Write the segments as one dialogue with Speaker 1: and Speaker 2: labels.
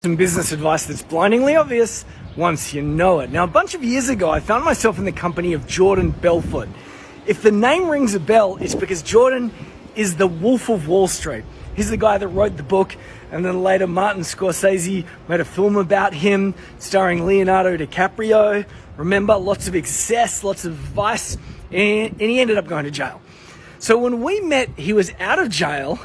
Speaker 1: Some business advice that's blindingly obvious once you know it. Now, a bunch of years ago, I found myself in the company of Jordan Belfort. If the name rings a bell, it's because Jordan is the Wolf of Wall Street. He's the guy that wrote the book, and then later Martin Scorsese made a film about him, starring Leonardo DiCaprio. Remember, lots of excess, lots of vice, and he ended up going to jail. So when we met, he was out of jail.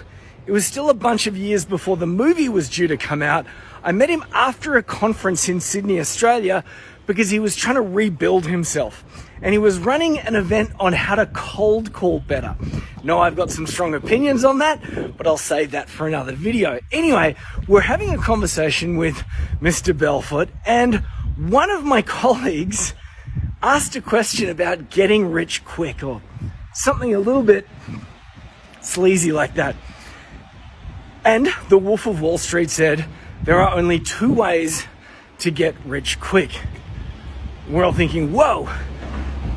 Speaker 1: It was still a bunch of years before the movie was due to come out. I met him after a conference in Sydney, Australia, because he was trying to rebuild himself. And he was running an event on how to cold call better. No, I've got some strong opinions on that, but I'll save that for another video. Anyway, we're having a conversation with Mr. Belfort, and one of my colleagues asked a question about getting rich quick, or something a little bit sleazy like that. And the Wolf of Wall Street said, there are only two ways to get rich quick. We're all thinking, whoa,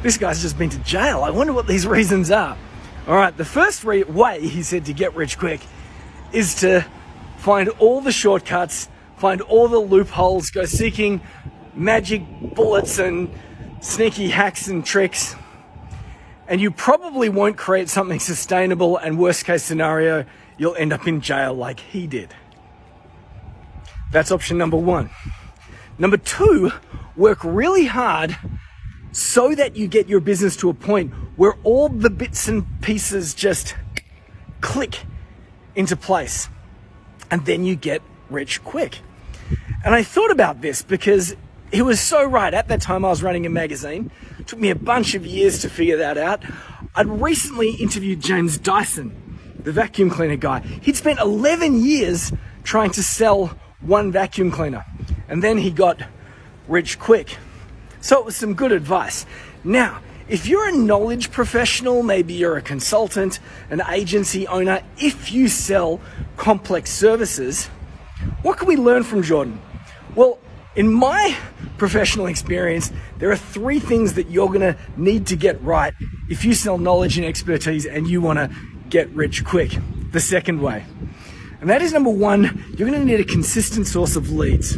Speaker 1: this guy's just been to jail. I wonder what these reasons are. All right, the first way, he said, to get rich quick is to find all the shortcuts, find all the loopholes, go seeking magic bullets and sneaky hacks and tricks. And you probably won't create something sustainable, and worst case scenario, you'll end up in jail like he did. That's option number one. Number two, work really hard so that you get your business to a point where all the bits and pieces just click into place, and then you get rich quick. And I thought about this because he was so right. At that time, I was running a magazine. It took me a bunch of years to figure that out. I'd recently interviewed James Dyson, the vacuum cleaner guy. He'd spent 11 years trying to sell one vacuum cleaner, and then he got rich quick. So it was some good advice. Now, if you're a knowledge professional, maybe you're a consultant, an agency owner, if you sell complex services, what can we learn from Jordan? Well, in my professional experience, there are three things that you're going to need to get right if you sell knowledge and expertise and you want to get rich quick. The second way. And that is, number one, you're going to need a consistent source of leads.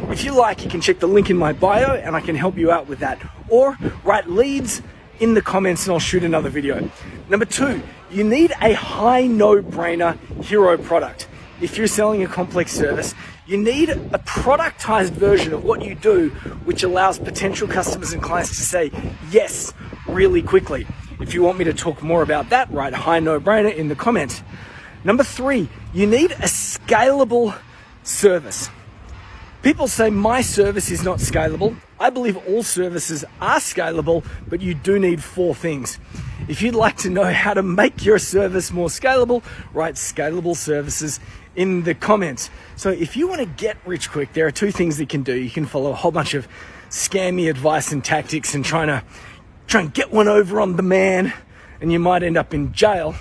Speaker 1: If you like, you can check the link in my bio and I can help you out with that. Or write leads in the comments and I'll shoot another video. Number two, you need a high no-brainer hero product. If you're selling a complex service, you need a productized version of what you do, which allows potential customers and clients to say yes really quickly. If you want me to talk more about that, write high no-brainer in the comments. Number three, you need a scalable service. People say my service is not scalable. I believe all services are scalable, but you do need four things. If you'd like to know how to make your service more scalable, write scalable services in the comments. So if you want to get rich quick, there are two things that you can do. You can follow a whole bunch of scammy advice and tactics and try and get one over on the man, and you might end up in jail.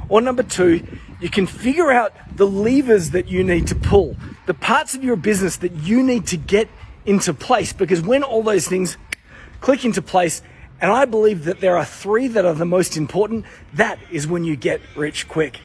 Speaker 1: Or number two, you can figure out the levers that you need to pull, the parts of your business that you need to get into place, because when all those things click into place, and I believe that there are three that are the most important, that is when you get rich quick.